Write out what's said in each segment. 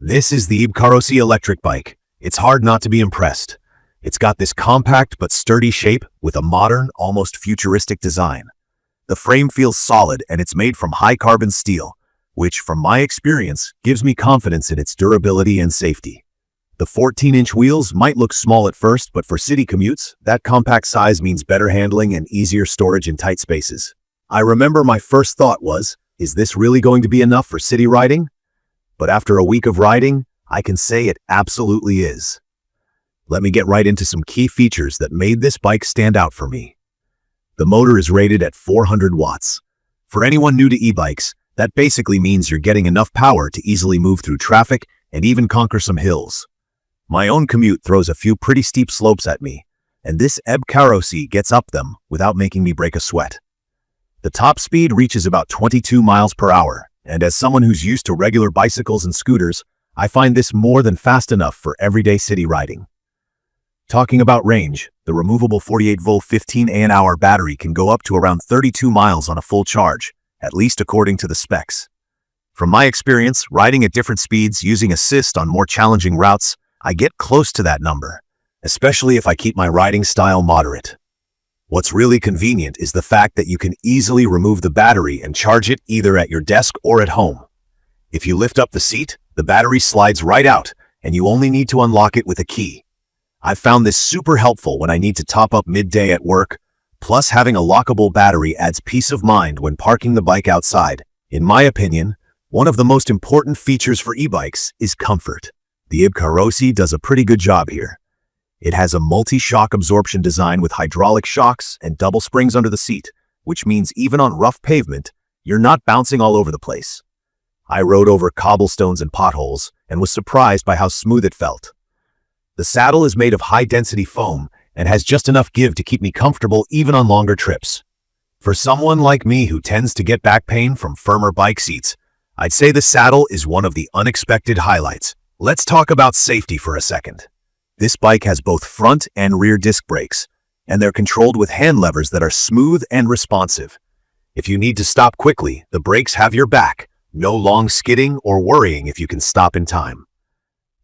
This is the EBKAROCY Electric Bike. It's hard not to be impressed. It's got this compact but sturdy shape with a modern, almost futuristic design. The frame feels solid and it's made from high-carbon steel, which, from my experience, gives me confidence in its durability and safety. The 14-inch wheels might look small at first, but for city commutes, that compact size means better handling and easier storage in tight spaces. I remember my first thought was, is this really going to be enough for city riding? But after a week of riding, I can say it absolutely is. Let me get right into some key features that made this bike stand out for me. The motor is rated at 400 watts. For anyone new to e-bikes, that basically means you're getting enough power to easily move through traffic and even conquer some hills. My own commute throws a few pretty steep slopes at me, and this EBKAROCY gets up them without making me break a sweat. The top speed reaches about 22 miles per hour, and as someone who's used to regular bicycles and scooters, I find this more than fast enough for everyday city riding. Talking about range, the removable 48-volt 15 Ah battery can go up to around 32 miles on a full charge, at least according to the specs. From my experience, riding at different speeds using assist on more challenging routes, I get close to that number, especially if I keep my riding style moderate. What's really convenient is the fact that you can easily remove the battery and charge it either at your desk or at home. If you lift up the seat, the battery slides right out, and you only need to unlock it with a key. I've found this super helpful when I need to top up midday at work, plus having a lockable battery adds peace of mind when parking the bike outside. In my opinion, one of the most important features for e-bikes is comfort. The EBKAROCY does a pretty good job here. It has a multi-shock absorption design with hydraulic shocks and double springs under the seat, which means even on rough pavement, you're not bouncing all over the place. I rode over cobblestones and potholes and was surprised by how smooth it felt. The saddle is made of high-density foam and has just enough give to keep me comfortable even on longer trips. For someone like me who tends to get back pain from firmer bike seats, I'd say the saddle is one of the unexpected highlights. Let's talk about safety for a second. This bike has both front and rear disc brakes, and they're controlled with hand levers that are smooth and responsive. If you need to stop quickly, the brakes have your back. No long skidding or worrying if you can stop in time.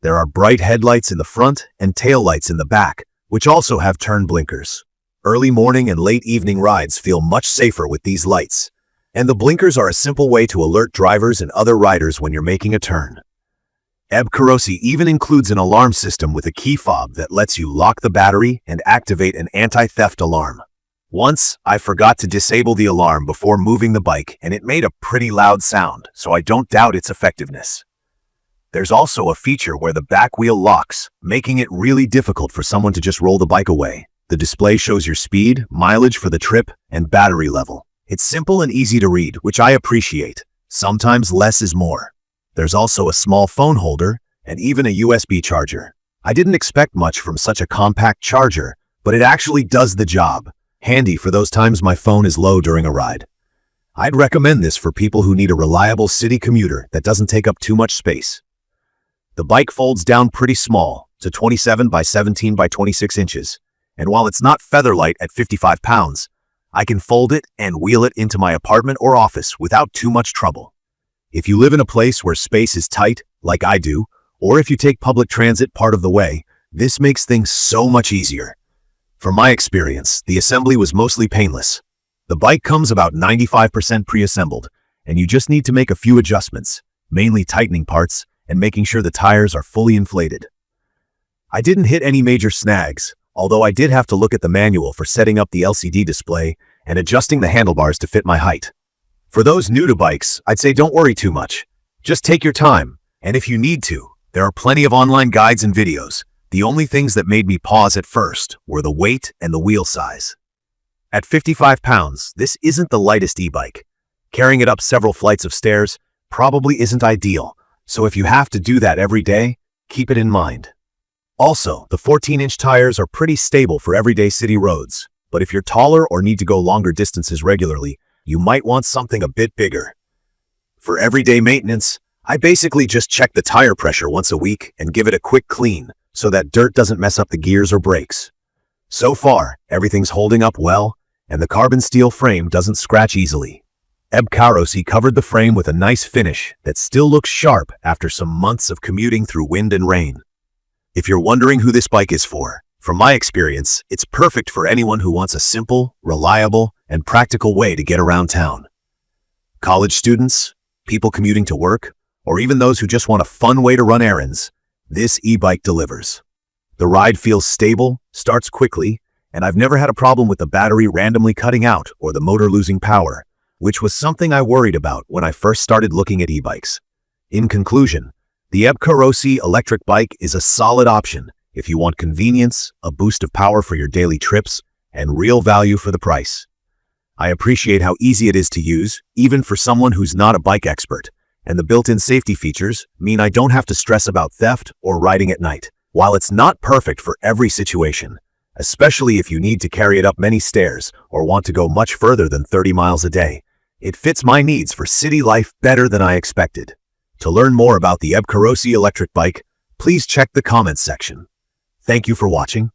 There are bright headlights in the front and taillights in the back, which also have turn blinkers. Early morning and late evening rides feel much safer with these lights, and the blinkers are a simple way to alert drivers and other riders when you're making a turn. EBKAROCY even includes an alarm system with a key fob that lets you lock the battery and activate an anti-theft alarm. Once, I forgot to disable the alarm before moving the bike, and it made a pretty loud sound, so I don't doubt its effectiveness. There's also a feature where the back wheel locks, making it really difficult for someone to just roll the bike away. The display shows your speed, mileage for the trip, and battery level. It's simple and easy to read, which I appreciate. Sometimes less is more. There's also a small phone holder and even a USB charger. I didn't expect much from such a compact charger, but it actually does the job. Handy for those times my phone is low during a ride. I'd recommend this for people who need a reliable city commuter that doesn't take up too much space. The bike folds down pretty small to 27 by 17 by 26 inches, and while it's not featherlight at 55 pounds, I can fold it and wheel it into my apartment or office without too much trouble. If you live in a place where space is tight, like I do, or if you take public transit part of the way, this makes things so much easier. From my experience, the assembly was mostly painless. The bike comes about 95% pre-assembled, and you just need to make a few adjustments, mainly tightening parts and making sure the tires are fully inflated. I didn't hit any major snags, although I did have to look at the manual for setting up the LCD display and adjusting the handlebars to fit my height. For those new to bikes, I'd say don't worry too much. Just take your time, and if you need to, there are plenty of online guides and videos. The only things that made me pause at first were the weight and the wheel size. At 55 pounds, this isn't the lightest e-bike. Carrying it up several flights of stairs probably isn't ideal, so if you have to do that every day, keep it in mind. Also, the 14-inch tires are pretty stable for everyday city roads, but if you're taller or need to go longer distances regularly, you might want something a bit bigger. For everyday maintenance, I basically just check the tire pressure once a week and give it a quick clean so that dirt doesn't mess up the gears or brakes. So far, everything's holding up well, and the carbon steel frame doesn't scratch easily. EBKAROCY covered the frame with a nice finish that still looks sharp after some months of commuting through wind and rain. If you're wondering who this bike is for, from my experience, it's perfect for anyone who wants a simple, reliable, and practical way to get around town. College students, people commuting to work, or even those who just want a fun way to run errands, this e-bike delivers. The ride feels stable, starts quickly, and I've never had a problem with the battery randomly cutting out or the motor losing power, which was something I worried about when I first started looking at e-bikes. In conclusion, the EBKAROCY Electric Bike is a solid option if you want convenience, a boost of power for your daily trips, and real value for the price. I appreciate how easy it is to use, even for someone who's not a bike expert, and the built-in safety features mean I don't have to stress about theft or riding at night. While it's not perfect for every situation, especially if you need to carry it up many stairs or want to go much further than 30 miles a day, it fits my needs for city life better than I expected. To learn more about the EBKAROCY Electric Bike, please check the comments section. Thank you for watching.